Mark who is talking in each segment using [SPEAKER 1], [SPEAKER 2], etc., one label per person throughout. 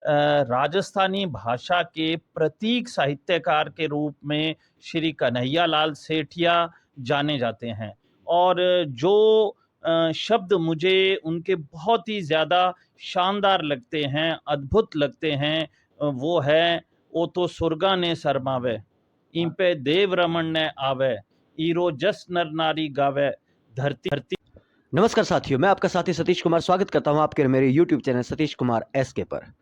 [SPEAKER 1] राजस्थानी भाषा के प्रतीक साहित्यकार के रूप में श्री कन्हैयालाल सेठिया जाने जाते हैं। और जो शब्द मुझे उनके बहुत ही ज़्यादा शानदार लगते हैं, अद्भुत लगते हैं, वो है, "ओ तो सुरगा ने शरमावे, इन पे देव रमन ने आवे, ईरो जस नर नारी गावे, धरती।"
[SPEAKER 2] नमस्कार साथियों, मैं आपका साथी सतीश कुमार स्वागत करता हूं आपके मेरे YouTube channel Satish Kumar SK पर।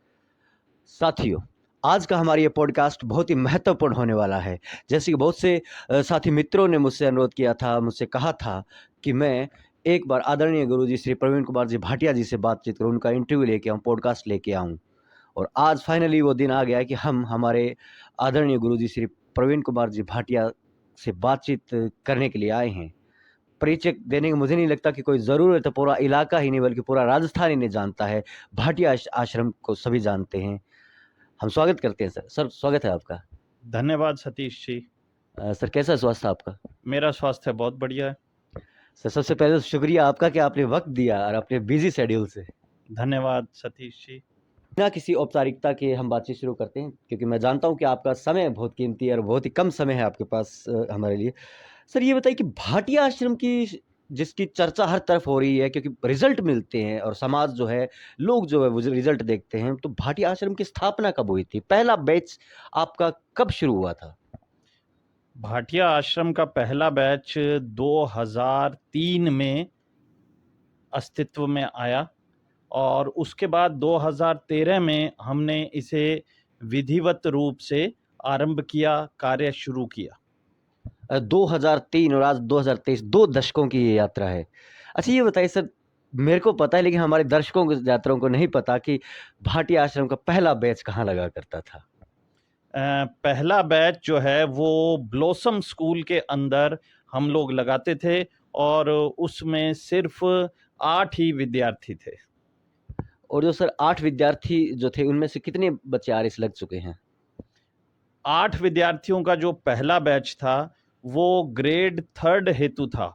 [SPEAKER 2] साथियों, आज का हमारा ये पॉडकास्ट बहुत ही महत्वपूर्ण होने वाला है। जैसे कि बहुत से साथी मित्रों ने मुझसे अनुरोध किया था, मुझसे कहा था कि मैं एक बार आदरणीय गुरुजी श्री प्रवीण कुमार जी भाटिया जी से बातचीत करूँ, उनका इंटरव्यू लेके आऊँ, पॉडकास्ट लेके आऊँ। और आज फाइनली वो दिन आ गया है कि हम हमारे आदरणीय गुरुजी श्री प्रवीण कुमार जी भाटिया से बातचीत करने के लिए आए हैं। परिचय देने की मुझे नहीं लगता कि कोई ज़रूरत है, पूरा इलाका ही नहीं बल्कि पूरा राजस्थान ही नहीं जानता है। भाटिया आश्रम को सभी जानते हैं। हम स्वागत करते हैं सर। सर स्वागत है आपका।
[SPEAKER 1] धन्यवाद सतीश जी।
[SPEAKER 2] सर कैसा है स्वास्थ्य आपका?
[SPEAKER 1] मेरा स्वास्थ्य बहुत बढ़िया है।
[SPEAKER 2] सर सबसे पहले तो शुक्रिया आपका कि आपने वक़्त दिया और अपने बिज़ी शेड्यूल से।
[SPEAKER 1] धन्यवाद सतीश जी।
[SPEAKER 2] बिना किसी औपचारिकता के हम बातचीत शुरू करते हैं क्योंकि मैं जानता हूँ कि आपका समय बहुत कीमती है और बहुत ही कम समय है आपके पास हमारे लिए। सर ये बताइए कि भाटिया आश्रम की जिसकी चर्चा हर तरफ हो रही है क्योंकि रिज़ल्ट मिलते हैं और समाज जो है, लोग जो है वो रिज़ल्ट देखते हैं। तो भाटिया आश्रम की स्थापना कब हुई थी? पहला बैच आपका कब शुरू हुआ था?
[SPEAKER 1] भाटिया आश्रम का पहला बैच 2003 में अस्तित्व में आया और उसके बाद 2013 में हमने इसे विधिवत रूप से आरंभ किया, कार्य शुरू किया।
[SPEAKER 2] 2003 और आज 2023 2 दशकों की ये यात्रा है। अच्छा ये बताइए सर, मेरे को पता है लेकिन हमारे दर्शकों को यात्रियों को नहीं पता कि भाटिया आश्रम का पहला बैच कहाँ लगा करता था?
[SPEAKER 1] पहला बैच जो है वो ब्लॉसम स्कूल के अंदर हम लोग लगाते थे और उसमें सिर्फ 8 ही विद्यार्थी थे।
[SPEAKER 2] और जो सर 8 विद्यार्थी जो थे उनमें से कितने बच्चे आरएस लग चुके हैं?
[SPEAKER 1] 8 विद्यार्थियों का जो पहला बैच था, वो ग्रेड 3 हेतु था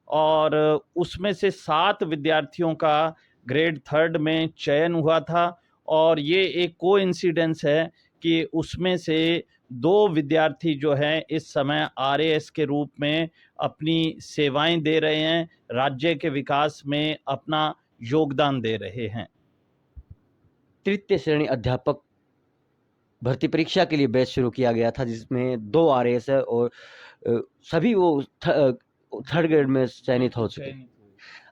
[SPEAKER 1] और उसमें से 7 विद्यार्थियों का ग्रेड 3 में चयन हुआ था और ये एक कोइंसिडेंस है कि उसमें से 2 विद्यार्थी जो हैं इस समय आरएएस के रूप में अपनी सेवाएं दे रहे हैं, राज्य के विकास में अपना योगदान दे रहे हैं।
[SPEAKER 2] तृतीय श्रेणी अध्यापक भर्ती परीक्षा के लिए बैच शुरू किया गया था जिसमें 2 आरएएस है और सभी वो थर्ड ग्रेड में चयनित हो चुके हैं।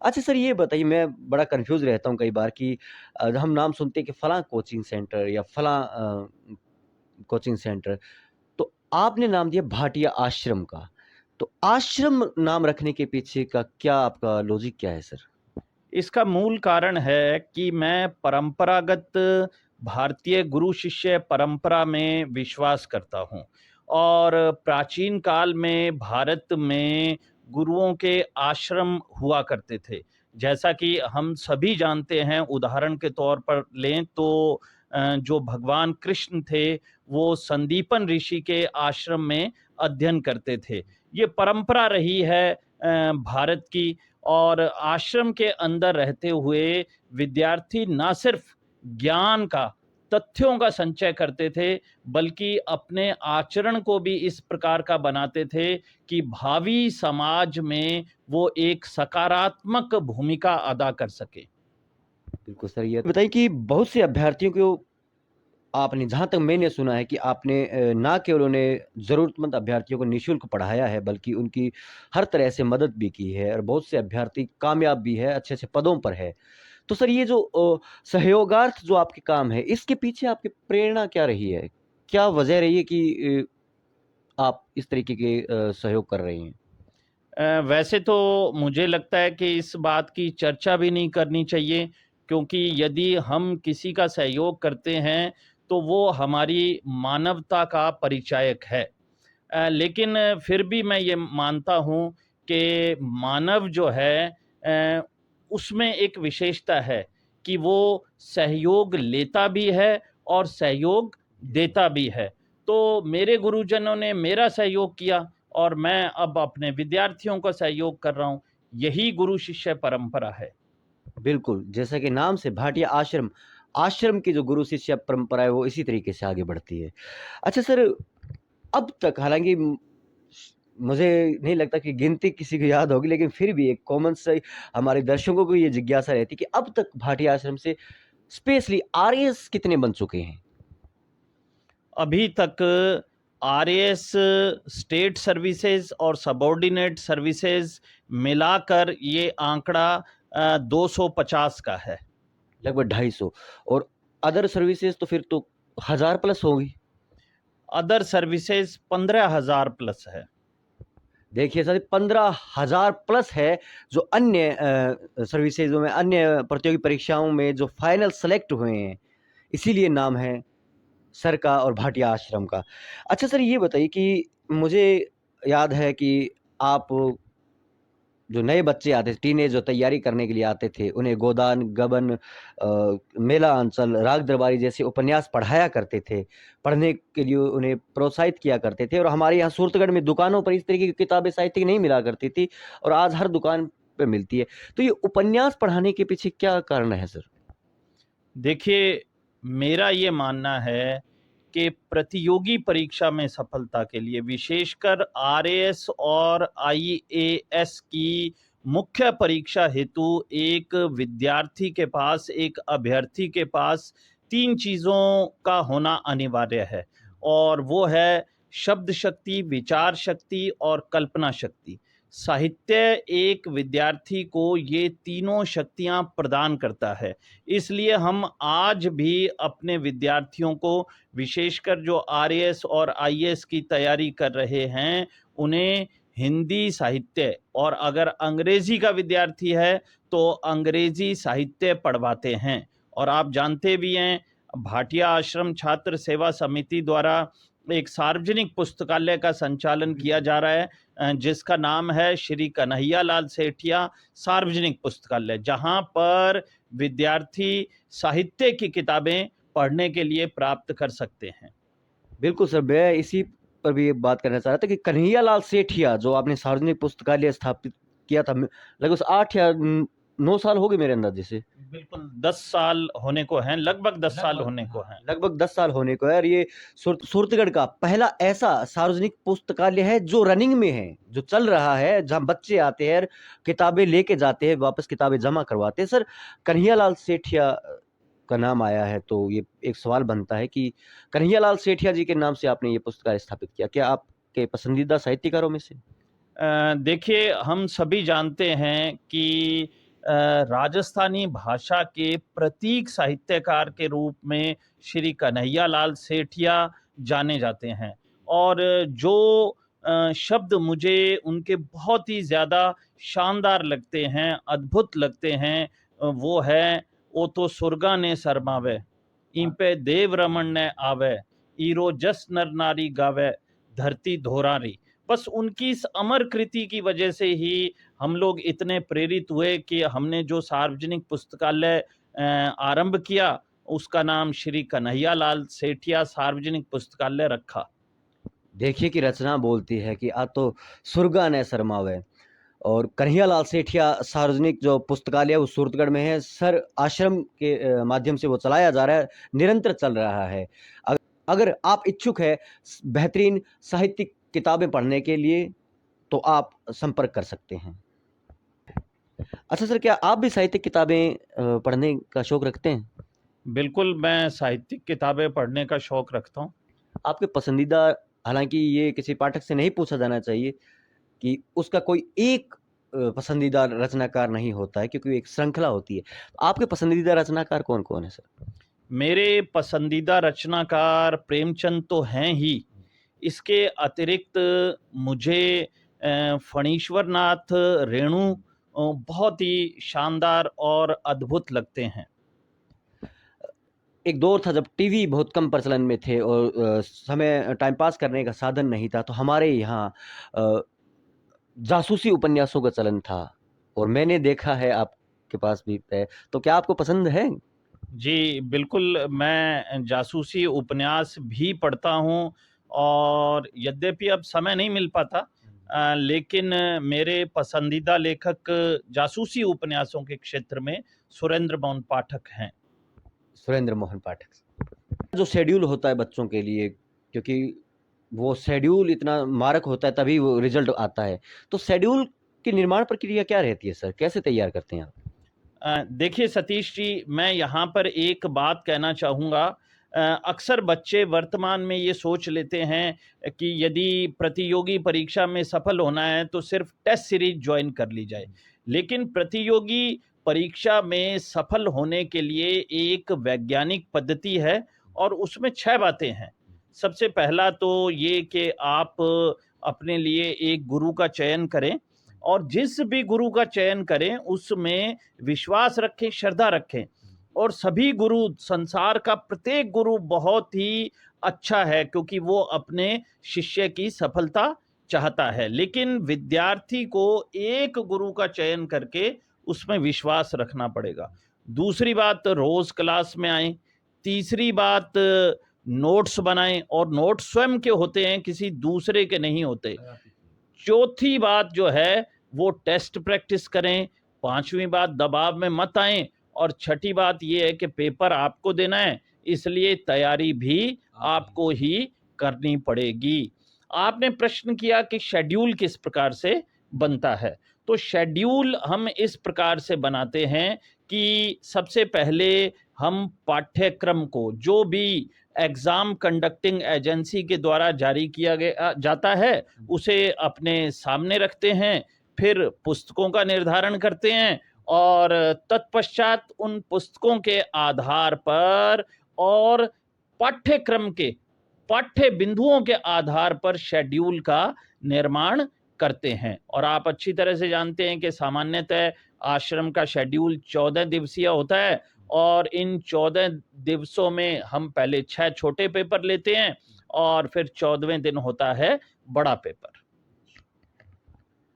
[SPEAKER 2] अच्छा सर ये बताइए, मैं बड़ा कन्फ्यूज़ रहता हूँ कई बार कि हम नाम सुनते हैं कि फलाँ कोचिंग सेंटर या फलाँ कोचिंग सेंटर, तो आपने नाम दिया भाटिया आश्रम का। तो आश्रम नाम रखने के पीछे का क्या आपका लॉजिक क्या है सर?
[SPEAKER 1] इसका मूल कारण है कि मैं परंपरागत भारतीय गुरु शिष्य परंपरा में विश्वास करता हूँ और प्राचीन काल में भारत में गुरुओं के आश्रम हुआ करते थे। जैसा कि हम सभी जानते हैं, उदाहरण के तौर पर लें तो जो भगवान कृष्ण थे वो संदीपन ऋषि के आश्रम में अध्ययन करते थे। ये परंपरा रही है भारत की और आश्रम के अंदर रहते हुए विद्यार्थी ना सिर्फ ज्ञान का, तथ्यों का संचय करते थे, बल्कि अपने आचरण को भी इस प्रकार का बनाते थे कि भावी समाज में वो एक सकारात्मक भूमिका अदा कर सके।
[SPEAKER 2] बिल्कुल सर, ये बताइए कि बहुत से अभ्यर्थियों को आपने, जहाँ तक मैंने सुना है कि आपने ना केवल उन्हें ज़रूरतमंद अभ्यर्थियों को निःशुल्क पढ़ाया है, बल्कि उनकी हर तरह से मदद भी की है और बहुत से अभ्यर्थी कामयाब भी है, अच्छे-अच्छे पदों पर है। तो सर ये जो सहयोगार्थ जो आपके काम है, इसके पीछे आपकी प्रेरणा क्या रही है? क्या वजह रही है कि आप इस तरीके के सहयोग कर रही हैं?
[SPEAKER 1] वैसे तो मुझे लगता है कि इस बात की चर्चा भी नहीं करनी चाहिए, क्योंकि यदि हम किसी का सहयोग करते हैं तो वो हमारी मानवता का परिचायक है। लेकिन फिर भी मैं ये मानता हूँ कि मानव जो है उसमें एक विशेषता है कि वो सहयोग लेता भी है और सहयोग देता भी है। तो मेरे गुरुजनों ने मेरा सहयोग किया और मैं अब अपने विद्यार्थियों का सहयोग कर रहा हूँ। यही गुरु शिष्य परंपरा है।
[SPEAKER 2] बिल्कुल, जैसा कि नाम से भाटिया आश्रम, आश्रम की जो गुरु शिष्य परंपरा है वो इसी तरीके से आगे बढ़ती है। अच्छा सर, अब तक हालाँकि मुझे नहीं लगता कि गिनती किसी को याद होगी, लेकिन फिर भी एक कॉमन से हमारे दर्शकों को ये जिज्ञासा रहती है कि अब तक भाटिया आश्रम से स्पेशली आरएएस कितने बन चुके हैं?
[SPEAKER 1] अभी तक आरएएस स्टेट सर्विसेज और सबॉर्डिनेट सर्विसेज मिलाकर ये आंकड़ा 250 का है।
[SPEAKER 2] लगभग 250 और अदर सर्विसेज तो फिर तो 1000 प्लस होगी।
[SPEAKER 1] अदर सर्विसेज 15,000 प्लस है।
[SPEAKER 2] देखिए सर, 15,000 प्लस है जो अन्य सर्विसेजों में, अन्य प्रतियोगी परीक्षाओं में जो फाइनल सेलेक्ट हुए हैं, इसीलिए नाम है सर का और भाटिया आश्रम का। अच्छा सर, ये बताइए कि मुझे याद है कि आप जो नए बच्चे आते थे, टीनेज जो तैयारी करने के लिए आते थे, उन्हें गोदान, गबन, मेला अंचल, राग दरबारी जैसे उपन्यास पढ़ाया करते थे। पढ़ने के लिए उन्हें प्रोत्साहित किया करते थे और हमारे यहाँ सूरतगढ़ में दुकानों पर इस तरीके की किताबें साहित्य की नहीं मिला करती थी और आज हर दुकान पे मिलती है। तो ये उपन्यास पढ़ाने के पीछे क्या कारण है सर?
[SPEAKER 1] देखिए, मेरा ये मानना है कि प्रतियोगी परीक्षा में सफलता के लिए विशेषकर आरएएस और आईएएस की मुख्य परीक्षा हेतु एक विद्यार्थी के पास, एक अभ्यर्थी के पास 3 चीज़ों का होना अनिवार्य है और वो है शब्द शक्ति, विचार शक्ति और कल्पना शक्ति। साहित्य एक विद्यार्थी को ये तीनों शक्तियाँ प्रदान करता है। इसलिए हम आज भी अपने विद्यार्थियों को, विशेषकर जो आरएएस और आईएएस की तैयारी कर रहे हैं, उन्हें हिंदी साहित्य और अगर अंग्रेजी का विद्यार्थी है तो अंग्रेजी साहित्य पढ़वाते हैं। और आप जानते भी हैं, भाटिया आश्रम छात्र सेवा समिति द्वारा एक सार्वजनिक पुस्तकालय का संचालन किया जा रहा है, जिसका नाम है श्री कन्हैया लाल सेठिया सार्वजनिक पुस्तकालय, जहां पर विद्यार्थी साहित्य की किताबें पढ़ने के लिए प्राप्त कर सकते हैं।
[SPEAKER 2] बिल्कुल सर, मैं इसी पर भी एक बात करना चाह रहा था कि कन्हैया लाल सेठिया जो आपने सार्वजनिक पुस्तकालय स्थापित किया था, लगभग 8 या 9 साल हो गए मेरे अंदाजे से।
[SPEAKER 1] बिल्कुल 10 साल होने को हैं, लगभग 10 साल होने को हैं।
[SPEAKER 2] लगभग 10 साल होने को है और ये सूरतगढ़ का पहला ऐसा सार्वजनिक पुस्तकालय है जो रनिंग में है, जो चल रहा है, जहाँ बच्चे आते हैं, किताबें लेके जाते हैं, वापस किताबें जमा करवाते हैं। सर, कन्हैया लाल सेठिया का नाम आया है तो ये एक सवाल बनता है कि कन्हैया लाल सेठिया जी के नाम से आपने ये पुस्तकालय स्थापित किया, क्या आपके पसंदीदा साहित्यकारों में से?
[SPEAKER 1] देखिए, हम सभी जानते हैं कि राजस्थानी भाषा के प्रतीक साहित्यकार के रूप में श्री कन्हैया लाल सेठिया जाने जाते हैं और जो शब्द मुझे उनके बहुत ही ज़्यादा शानदार लगते हैं, अद्भुत लगते हैं, वो है, "ओ तो सुरगा ने शरमावे, इन पे देव रमन ने आवे, ईरो जस नर नारी गावे, धरती धोरारी।" बस उनकी इस अमर कृति की वजह से ही हम लोग इतने प्रेरित हुए कि हमने जो सार्वजनिक पुस्तकालय आरंभ किया, उसका नाम श्री कन्हैया लाल सेठिया सार्वजनिक पुस्तकालय रखा।
[SPEAKER 2] देखिए कि रचना बोलती है कि "आ तो सुरगा ने शरमावे" और कन्हैया लाल सेठिया सार्वजनिक जो पुस्तकालय है वो सूरतगढ़ में है। सर, आश्रम के माध्यम से वो चलाया जा रहा है, निरंतर चल रहा है। अगर आप इच्छुक हैं बेहतरीन साहित्यिक किताबें पढ़ने के लिए तो आप संपर्क कर सकते हैं। अच्छा सर, क्या आप भी साहित्यिक किताबें पढ़ने का शौक रखते हैं?
[SPEAKER 1] बिल्कुल, मैं साहित्यिक किताबें पढ़ने का शौक रखता हूँ।
[SPEAKER 2] आपके पसंदीदा, हालाँकि ये किसी पाठक से नहीं पूछा जाना चाहिए कि उसका कोई एक पसंदीदा रचनाकार नहीं होता है क्योंकि एक श्रृंखला होती है। तो आपके पसंदीदा रचनाकार कौन-कौन है सर?
[SPEAKER 1] मेरे पसंदीदा रचनाकार प्रेमचंद तो हैं ही, इसके अतिरिक्त मुझे फणीश्वर नाथ रेणु बहुत ही शानदार और अद्भुत लगते हैं।
[SPEAKER 2] एक दौर था जब टीवी बहुत कम प्रचलन में थे और समय टाइम पास करने का साधन नहीं था, तो हमारे यहाँ अ, जासूसी उपन्यासों का चलन था और मैंने देखा है आपके पास भी है, तो क्या आपको पसंद है?
[SPEAKER 1] जी, बिल्कुल, मैं जासूसी उपन्यास भी पढ़ता हूँ और यद्यपि अब समय नहीं मिल पाता, लेकिन मेरे पसंदीदा लेखक जासूसी उपन्यासों के क्षेत्र में सुरेंद्र मोहन पाठक हैं।
[SPEAKER 2] सुरेंद्र मोहन पाठक। जो शेड्यूल होता है बच्चों के लिए, क्योंकि वो शेड्यूल इतना मारक होता है तभी वो रिजल्ट आता है, तो शेड्यूल की निर्माण प्रक्रिया क्या रहती है सर, कैसे तैयार करते हैं आप?
[SPEAKER 1] देखिए सतीश जी, मैं यहाँ पर एक बात कहना चाहूँगा। अक्सर बच्चे वर्तमान में ये सोच लेते हैं कि यदि प्रतियोगी परीक्षा में सफल होना है तो सिर्फ टेस्ट सीरीज ज्वाइन कर ली जाए, लेकिन प्रतियोगी परीक्षा में सफल होने के लिए एक वैज्ञानिक पद्धति है और उसमें 6 बातें हैं। सबसे पहला तो ये कि आप अपने लिए एक गुरु का चयन करें और जिस भी गुरु का चयन करें उसमें विश्वास रखें, श्रद्धा रखें। और सभी गुरु, संसार का प्रत्येक गुरु बहुत ही अच्छा है क्योंकि वो अपने शिष्य की सफलता चाहता है, लेकिन विद्यार्थी को एक गुरु का चयन करके उसमें विश्वास रखना पड़ेगा। दूसरी बात, रोज क्लास में आए। तीसरी बात, नोट्स बनाएं और नोट्स स्वयं के होते हैं, किसी दूसरे के नहीं होते। चौथी बात जो है वो टेस्ट प्रैक्टिस करें। पांचवी बात, दबाव में मत आएं। और छठी बात ये है कि पेपर आपको देना है, इसलिए तैयारी भी आपको ही करनी पड़ेगी। आपने प्रश्न किया कि शेड्यूल किस प्रकार से बनता है, तो शेड्यूल हम इस प्रकार से बनाते हैं कि सबसे पहले हम पाठ्यक्रम को, जो भी एग्जाम कंडक्टिंग एजेंसी के द्वारा जारी किया गया जाता है, उसे अपने सामने रखते हैं। फिर पुस्तकों का निर्धारण करते हैं और तत्पश्चात उन पुस्तकों के आधार पर और पाठ्यक्रम के पाठ्य बिंदुओं के आधार पर शेड्यूल का निर्माण करते हैं। और आप अच्छी तरह से जानते हैं कि सामान्यतः आश्रम का शेड्यूल 14 दिवसीय होता है और इन 14 दिवसों में हम पहले 6 छोटे पेपर लेते हैं और फिर 14वें दिन होता है बड़ा पेपर।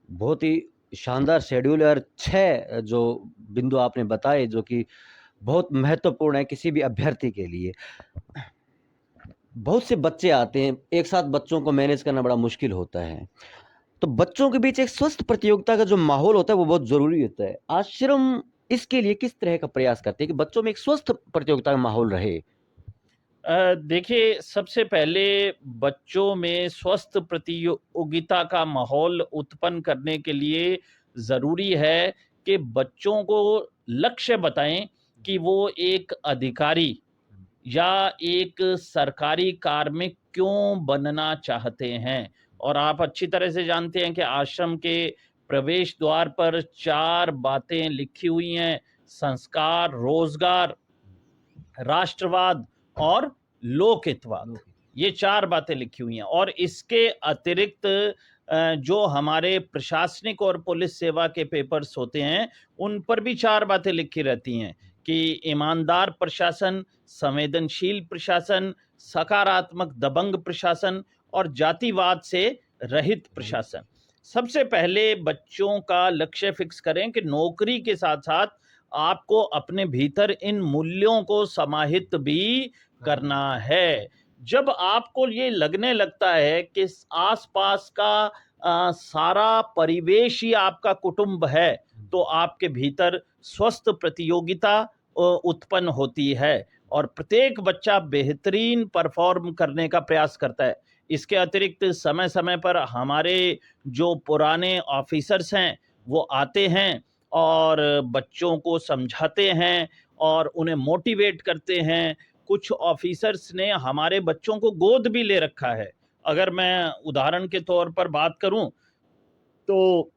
[SPEAKER 2] बहुत ही शानदार शेड्यूल है और 6 जो बिंदु आपने बताए जो कि बहुत महत्वपूर्ण है किसी भी अभ्यर्थी के लिए। बहुत से बच्चे आते हैं, एक साथ बच्चों को मैनेज करना बड़ा मुश्किल होता है, तो बच्चों के बीच एक स्वस्थ प्रतियोगिता का जो माहौल होता है वो बहुत ज़रूरी होता है। आश्रम इसके लिए किस तरह का प्रयास करते हैं कि बच्चों में एक स्वस्थ प्रतियोगिता का माहौल रहे?
[SPEAKER 1] देखिए, सबसे पहले बच्चों में स्वस्थ प्रतियोगिता का माहौल उत्पन्न करने के लिए ज़रूरी है कि बच्चों को लक्ष्य बताएं कि वो एक अधिकारी या एक सरकारी कार्मिक क्यों बनना चाहते हैं। और आप अच्छी तरह से जानते हैं कि आश्रम के प्रवेश द्वार पर 4 बातें लिखी हुई हैं: संस्कार, रोजगार, राष्ट्रवाद और लोकहितवाद। ये 4 बातें लिखी हुई हैं। और इसके अतिरिक्त जो हमारे प्रशासनिक और पुलिस सेवा के पेपर्स होते हैं उन पर भी 4 बातें लिखी रहती हैं कि ईमानदार प्रशासन, संवेदनशील प्रशासन, सकारात्मक दबंग प्रशासन और जातिवाद से रहित प्रशासन। सबसे पहले बच्चों का लक्ष्य फिक्स करें कि नौकरी के साथ साथ आपको अपने भीतर इन मूल्यों को समाहित भी करना है। जब आपको ये लगने लगता है कि आसपास का सारा परिवेश ही आपका कुटुंब है, तो आपके भीतर स्वस्थ प्रतियोगिता उत्पन्न होती है और प्रत्येक बच्चा बेहतरीन परफॉर्म करने का प्रयास करता है। इसके अतिरिक्त समय समय पर हमारे जो पुराने ऑफिसर्स हैं वो आते हैं और बच्चों को समझाते हैं और उन्हें मोटिवेट करते हैं। कुछ ऑफिसर्स ने हमारे बच्चों को गोद भी ले रखा है। अगर मैं उदाहरण के तौर पर बात करूं तो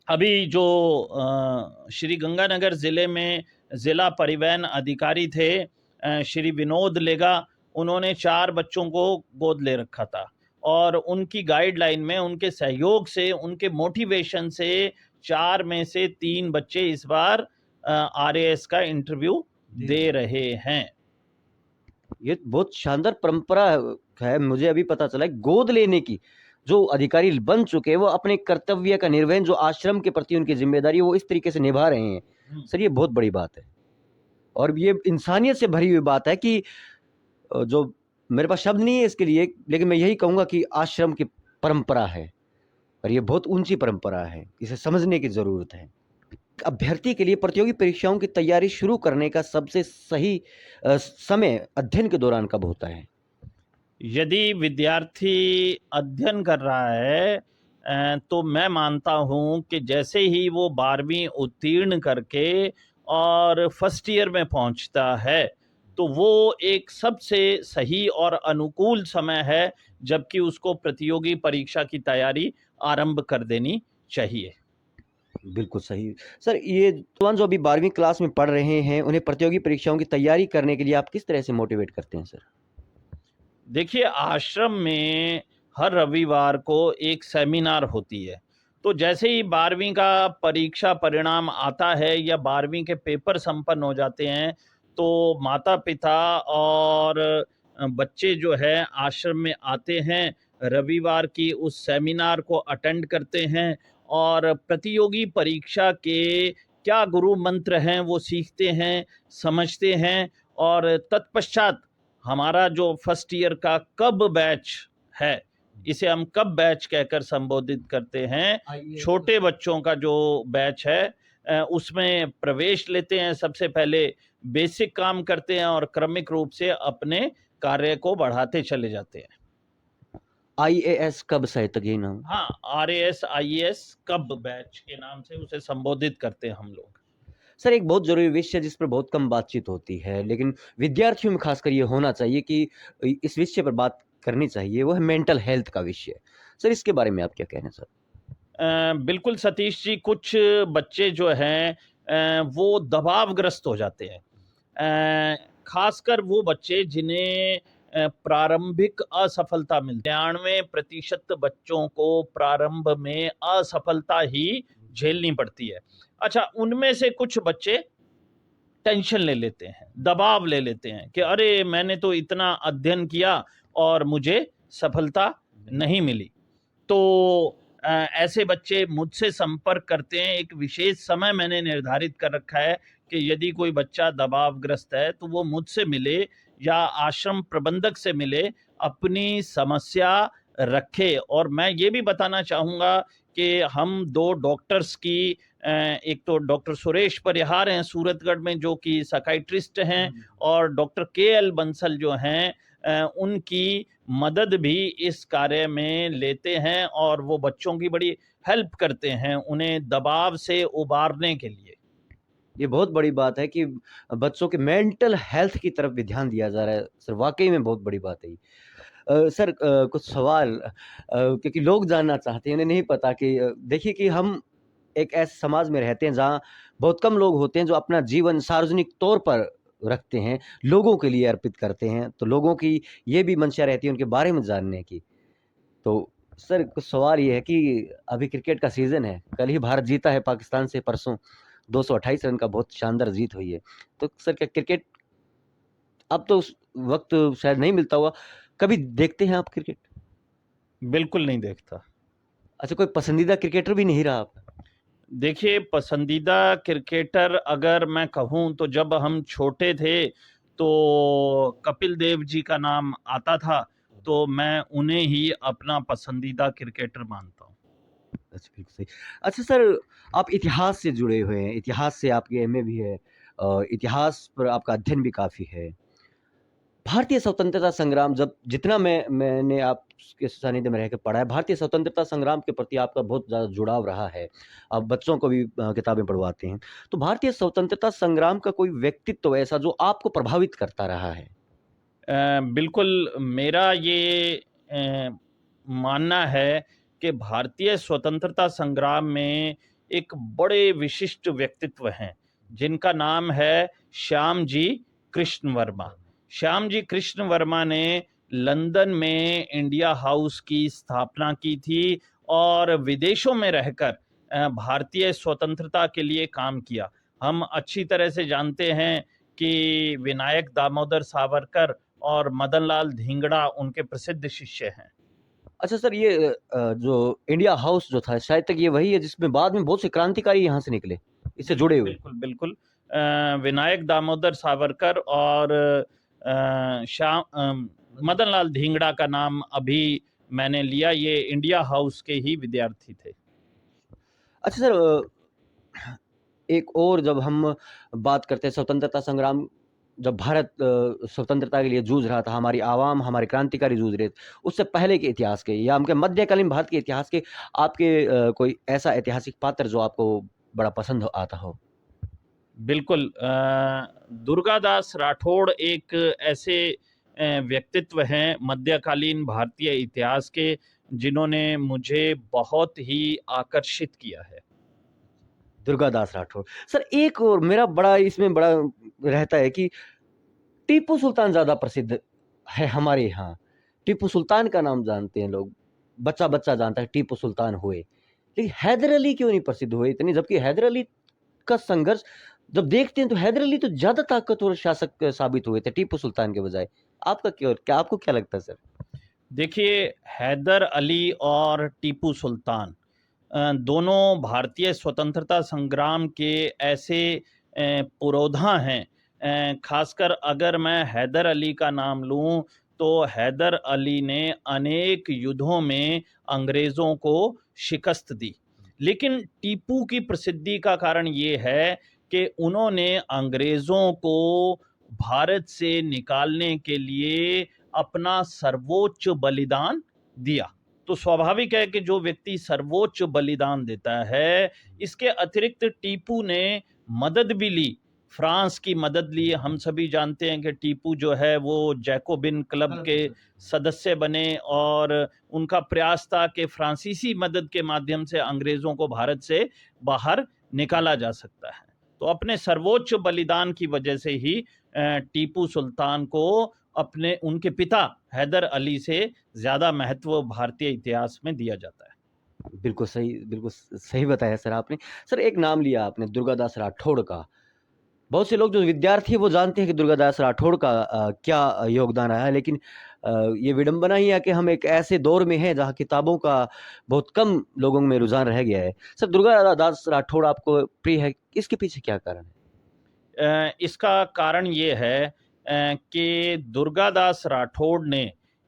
[SPEAKER 1] अभी जो श्री गंगानगर ज़िले में ज़िला परिवहन अधिकारी थे श्री विनोद लेगा, उन्होंने 4 बच्चों को गोद ले रखा था और उनकी गाइडलाइन में, उनके सहयोग से, उनके मोटिवेशन से 4 में से 3 बच्चे इस बार आरएएस का इंटरव्यू दे रहे हैं।
[SPEAKER 2] ये बहुत शानदार परंपरा है, मुझे अभी पता चला है गोद लेने की। जो अधिकारी बन चुके हैं वो अपने कर्तव्य का निर्वहन, जो आश्रम के प्रति उनकी जिम्मेदारी है वो इस तरीके से निभा रहे हैं। सर ये बहुत बड़ी बात है और ये इंसानियत से भरी हुई बात है कि जो मेरे पास शब्द नहीं है इसके लिए, लेकिन मैं यही कहूँगा कि आश्रम की परंपरा है और ये बहुत ऊंची परंपरा है, इसे समझने की ज़रूरत है। अभ्यर्थी के लिए प्रतियोगी परीक्षाओं की तैयारी शुरू करने का सबसे सही समय अध्ययन के दौरान कब होता है?
[SPEAKER 1] यदि विद्यार्थी अध्ययन कर रहा है तो मैं मानता हूँ कि जैसे ही वो 12वीं उत्तीर्ण करके और फर्स्ट ईयर में पहुँचता है, तो वो एक सबसे सही और अनुकूल समय है, जबकि उसको प्रतियोगी परीक्षा की तैयारी आरंभ कर देनी चाहिए।
[SPEAKER 2] बिल्कुल सही। सर, ये जवान जो अभी 12वीं क्लास में पढ़ रहे हैं, उन्हें प्रतियोगी परीक्षाओं की तैयारी करने के लिए आप किस तरह से मोटिवेट करते हैं सर?
[SPEAKER 1] देखिए, आश्रम में हर रविवार को एक सेमिनार होती है। तो जैसे ही 12वीं का परीक्षा परिणाम आता है या 12वीं के पेपर संपन्न हो जाते हैं, तो माता-पिता और बच्चे जो है आश्रम में आते हैं, रविवार की उस सेमिनार को अटेंड करते हैं और प्रतियोगी परीक्षा के क्या गुरु मंत्र हैं, वो सीखते हैं, समझते हैं और तत्पश्चात हमारा जो फर्स्ट ईयर का कब बैच है, इसे हम कब बैच कहकर संबोधित करते हैं, छोटे बच्चों का जो बैच है उसमें प्रवेश लेते हैं। सबसे पहले बेसिक काम करते हैं और क्रमिक रूप से अपने कार्य को बढ़ाते चले जाते हैं।
[SPEAKER 2] आईएएस कब सहित ये नाम?
[SPEAKER 1] हाँ, आरएएस आईएएस कब बैच के नाम से उसे संबोधित करते हैं हम लोग।
[SPEAKER 2] सर, एक बहुत ज़रूरी विषय जिस पर बहुत कम बातचीत होती है, लेकिन विद्यार्थियों में खासकर ये होना चाहिए कि इस विषय पर बात करनी चाहिए, वो है मेंटल हेल्थ का विषय। सर, इसके बारे में आप क्या कह रहे हैं सर?
[SPEAKER 1] बिल्कुल सतीश जी, कुछ बच्चे जो हैं वो दबावग्रस्त हो जाते हैं। खासकर वो बच्चे जिन्हें प्रारंभिक असफलता मिलती है। 93% बच्चों को प्रारंभ में असफलता ही झेलनी पड़ती है। अच्छा, उनमें से कुछ बच्चे टेंशन ले लेते हैं, दबाव ले लेते हैं कि अरे मैंने तो इतना अध्ययन किया और मुझे सफलता नहीं मिली। तो ऐसे बच्चे मुझसे संपर्क करते हैं। एक विशेष समय मैंने निर्धारित कर रखा है कि यदि कोई बच्चा दबावग्रस्त है तो वो मुझसे मिले या आश्रम प्रबंधक से मिले, अपनी समस्या रखे। और मैं ये भी बताना चाहूँगा कि हम 2 डॉक्टर्स की एक तो डॉक्टर सुरेश परिहार हैं सूरतगढ़ में, जो कि साइकियाट्रिस्ट हैं, और डॉक्टर केएल बंसल जो हैं उनकी मदद भी इस कार्य में लेते हैं और वो बच्चों की बड़ी हेल्प करते हैं उन्हें दबाव से उबारने के लिए।
[SPEAKER 2] ये बहुत बड़ी बात है कि बच्चों के मेंटल हेल्थ की तरफ भी ध्यान दिया जा रहा है। सर, वाक़ई में बहुत बड़ी बात है ये। सर, कुछ सवाल क्योंकि लोग जानना चाहते हैं, उन्हें नहीं पता कि देखिए कि हम एक ऐसे समाज में रहते हैं जहाँ बहुत कम लोग होते हैं जो अपना जीवन सार्वजनिक तौर पर रखते हैं, लोगों के लिए अर्पित करते हैं। तो लोगों की ये भी मंशा रहती है उनके बारे में जानने की। तो सर, कुछ सवाल ये है कि अभी क्रिकेट का सीज़न है, कल ही भारत जीता है पाकिस्तान से परसों, 228 रन का बहुत शानदार जीत हुई है। तो सर, क्या क्रिकेट अब तो उस वक़्त शायद नहीं मिलता होगा, कभी देखते हैं आप क्रिकेट?
[SPEAKER 1] बिल्कुल नहीं देखता।
[SPEAKER 2] अच्छा, कोई पसंदीदा क्रिकेटर भी नहीं रहा आपका?
[SPEAKER 1] देखिए, पसंदीदा क्रिकेटर अगर मैं कहूँ तो जब हम छोटे थे तो कपिल देव जी का नाम आता था, तो मैं उन्हें ही अपना पसंदीदा क्रिकेटर मानता हूँ।
[SPEAKER 2] अच्छा, बिल्कुल सही। अच्छा सर, आप इतिहास से जुड़े हुए हैं, इतिहास से आपकी एमए भी है, इतिहास पर आपका अध्ययन भी काफ़ी है। भारतीय स्वतंत्रता संग्राम जब जितना मैंने आपके सानिध्य में रह के पढ़ा है, भारतीय स्वतंत्रता संग्राम के प्रति आपका बहुत ज़्यादा जुड़ाव रहा है। आप बच्चों को भी किताबें पढ़वाते हैं। तो भारतीय स्वतंत्रता संग्राम का कोई व्यक्तित्व ऐसा जो आपको प्रभावित करता रहा है?
[SPEAKER 1] बिल्कुल, मेरा ये मानना है कि भारतीय स्वतंत्रता संग्राम में एक बड़े विशिष्ट व्यक्तित्व हैं, जिनका नाम है श्याम जी कृष्ण वर्मा। श्याम जी कृष्ण वर्मा ने लंदन में इंडिया हाउस की स्थापना की थी और विदेशों में रहकर भारतीय स्वतंत्रता के लिए काम किया। हम अच्छी तरह से जानते हैं कि विनायक दामोदर सावरकर और मदन लाल धिंगड़ा उनके प्रसिद्ध शिष्य हैं।
[SPEAKER 2] अच्छा सर, ये जो इंडिया हाउस जो था शायद तक ये वही है जिसमें बाद में बहुत से क्रांतिकारी यहाँ से निकले, इससे जुड़े हुए?
[SPEAKER 1] बिल्कुल। विनायक दामोदर सावरकर और मदन लाल धिंगड़ा का नाम अभी मैंने लिया, ये इंडिया हाउस के ही विद्यार्थी थे।
[SPEAKER 2] अच्छा सर, एक और जब हम बात करते हैं स्वतंत्रता संग्राम, जब भारत स्वतंत्रता के लिए जूझ रहा था, हमारी आवाम, हमारे क्रांतिकारी जूझ रहे थे, उससे पहले के इतिहास के या हमके मध्यकालीन भारत के इतिहास के आपके कोई ऐसा ऐतिहासिक पात्र जो आपको बड़ा पसंद आता हो?
[SPEAKER 1] बिल्कुल दुर्गादास राठौड़ एक ऐसे व्यक्तित्व हैं मध्यकालीन भारतीय इतिहास के, जिन्होंने मुझे बहुत ही आकर्षित किया है।
[SPEAKER 2] दुर्गादास राठौड़। सर एक और मेरा बड़ा इसमें बड़ा रहता है कि टीपू सुल्तान ज़्यादा प्रसिद्ध है हमारे यहाँ। टीपू सुल्तान का नाम जानते हैं लोग, बच्चा-बच्चा जानता है टीपू सुल्तान हुए। लेकिन हैदर अली क्यों नहीं प्रसिद्ध हुए इतने? जबकि हैदर अली का संघर्ष जब देखते हैं तो हैदर अली तो ज़्यादा ताकतवर शासक साबित हुए थे टीपू सुल्तान के बजाय। आपका क्या आपको क्या लगता है सर?
[SPEAKER 1] देखिए, हैदर अली और टीपू सुल्तान दोनों भारतीय स्वतंत्रता संग्राम के ऐसे पुरोधा हैं। खासकर अगर मैं हैदर अली का नाम लूं, तो हैदर अली ने अनेक युद्धों में अंग्रेज़ों को शिकस्त दी। लेकिन टीपू की प्रसिद्धि का कारण ये है कि उन्होंने अंग्रेज़ों को भारत से निकालने के लिए अपना सर्वोच्च बलिदान दिया। तो स्वाभाविक है कि जो व्यक्ति सर्वोच्च बलिदान देता है, इसके अतिरिक्त टीपू ने मदद भी ली, फ्रांस की मदद ली। हम सभी जानते हैं कि टीपू जो है वो जैकोबिन क्लब के सदस्य बने, और उनका प्रयास था कि फ्रांसीसी मदद के माध्यम से अंग्रेज़ों को भारत से बाहर निकाला जा सकता है। तो अपने सर्वोच्च बलिदान की वजह से ही टीपू सुल्तान को अपने उनके पिता हैदर अली से ज़्यादा महत्व भारतीय इतिहास में दिया जाता है।
[SPEAKER 2] बिल्कुल सही बताया सर आपने। सर एक नाम लिया आपने दुर्गादास राठौड़ का। बहुत से लोग जो विद्यार्थी हैं वो जानते हैं कि दुर्गादास राठौड़ का क्या योगदान रहा है, लेकिन ये विडंबना ही है कि हम एक ऐसे दौर में हैं जहाँ किताबों का बहुत कम लोगों में रुझान रह गया है। सर दुर्गादास राठौड़ आपको प्रिय है, इसके पीछे क्या कारण है?
[SPEAKER 1] इसका कारण ये है कि दुर्गादास राठौड़ ने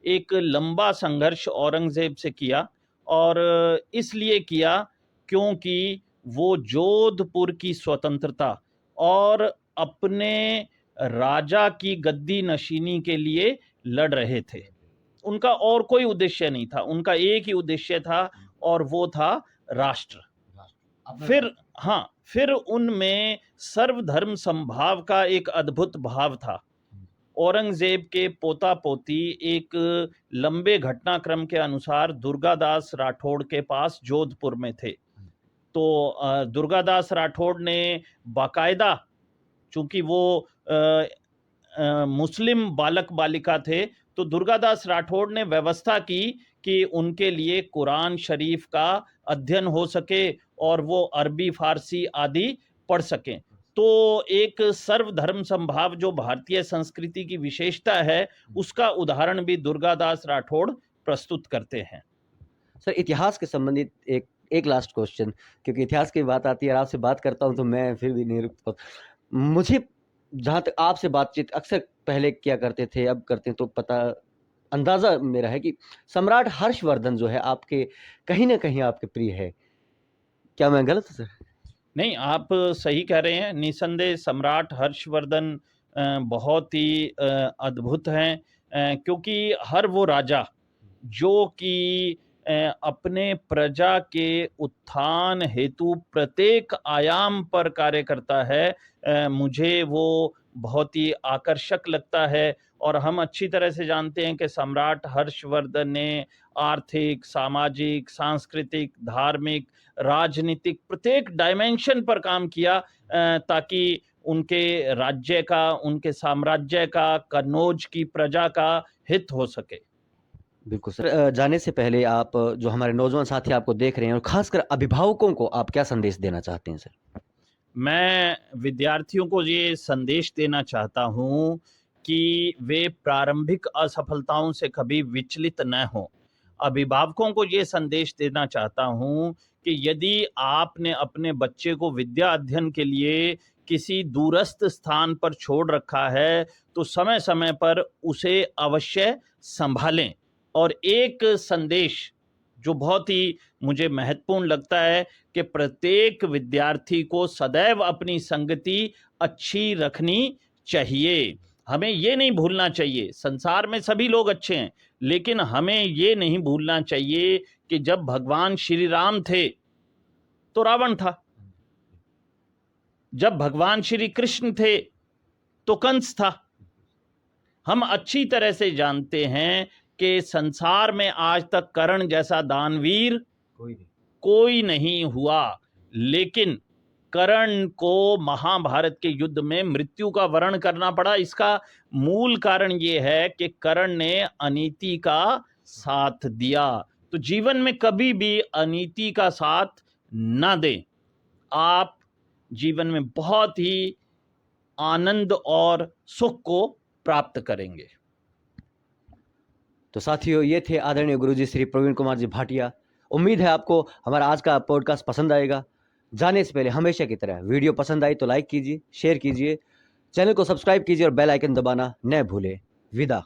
[SPEAKER 1] एक लंबा संघर्ष औरंगज़ेब से किया, और इसलिए किया क्योंकि वो जोधपुर की स्वतंत्रता और अपने राजा की गद्दी नशीनी के लिए लड़ रहे थे। उनका और कोई उद्देश्य नहीं था, उनका एक ही उद्देश्य था, और वो था राष्ट्र। फिर हाँ, फिर उनमें सर्वधर्म समभाव का एक अद्भुत भाव था। औरंगज़ेब के पोता-पोती एक लंबे घटनाक्रम के अनुसार दुर्गादास राठौड़ के पास जोधपुर में थे। तो दुर्गादास राठौड़ ने बाकायदा, चूँकि वो मुस्लिम बालक-बालिका थे, तो दुर्गादास राठौड़ ने व्यवस्था की कि उनके लिए कुरान शरीफ का अध्ययन हो सके और वो अरबी, फ़ारसी आदि पढ़ सकें। तो एक सर्वधर्म समभाव जो भारतीय संस्कृति की विशेषता है, उसका उदाहरण भी दुर्गादास राठौड़ प्रस्तुत करते हैं।
[SPEAKER 2] सर इतिहास के संबंधित एक एक लास्ट क्वेश्चन, क्योंकि इतिहास की बात आती है और आपसे बात करता हूँ तो मैं फिर भी नहीं रुक पाता। मुझे जहाँ तक आपसे बातचीत अक्सर पहले किया करते थे, अब करते हैं तो पता अंदाज़ा मेरा है कि सम्राट हर्षवर्धन जो है आपके कहीं न कहीं आपके प्रिय है। क्या मैं गलत हूँ सर?
[SPEAKER 1] नहीं, आप सही कह रहे हैं। निसंदेह सम्राट हर्षवर्धन बहुत ही अद्भुत हैं, क्योंकि हर वो राजा जो कि अपने प्रजा के उत्थान हेतु प्रत्येक आयाम पर कार्य करता है, मुझे वो बहुत ही आकर्षक लगता है। और हम अच्छी तरह से जानते हैं कि सम्राट हर्षवर्धन ने आर्थिक, सामाजिक, सांस्कृतिक, धार्मिक, राजनीतिक प्रत्येक डायमेंशन पर काम किया, ताकि उनके राज्य का, उनके साम्राज्य का, कन्नौज की प्रजा का हित हो सके।
[SPEAKER 2] बिल्कुल सर। जाने से पहले आप जो हमारे नौजवान साथी आपको देख रहे हैं और ख़ासकर अभिभावकों को आप क्या संदेश देना चाहते हैं सर?
[SPEAKER 1] मैं विद्यार्थियों को ये संदेश देना चाहता हूँ कि वे प्रारंभिक असफलताओं से कभी विचलित न हों। अभिभावकों को ये संदेश देना चाहता हूँ कि यदि आपने अपने बच्चे को विद्या अध्ययन के लिए किसी दूरस्थ स्थान पर छोड़ रखा है, तो समय-समय पर उसे अवश्य संभालें। और एक संदेश जो बहुत ही मुझे महत्वपूर्ण लगता है कि प्रत्येक विद्यार्थी को सदैव अपनी संगति अच्छी रखनी चाहिए। हमें ये नहीं भूलना चाहिए, संसार में सभी लोग अच्छे हैं, लेकिन हमें ये नहीं भूलना चाहिए कि जब भगवान श्री राम थे तो रावण था, जब भगवान श्री कृष्ण थे तो कंस था। हम अच्छी तरह से जानते हैं कि संसार में आज तक कर्ण जैसा दानवीर कोई नहीं हुआ, लेकिन कर्ण को महाभारत के युद्ध में मृत्यु का वरण करना पड़ा। इसका मूल कारण यह है कि कर्ण ने अनीति का साथ दिया। तो जीवन में कभी भी अनीति का साथ ना दें, आप जीवन में बहुत ही आनंद और सुख को प्राप्त करेंगे।
[SPEAKER 2] तो साथियों, ये थे आदरणीय गुरुजी श्री प्रवीण कुमार जी भाटिया। उम्मीद है आपको हमारा आज का पॉडकास्ट पसंद आएगा। जाने से पहले हमेशा की तरह वीडियो पसंद आई तो लाइक कीजिए, शेयर कीजिए, चैनल को सब्सक्राइब कीजिए और बेल आइकन दबाना न भूलें। विदा।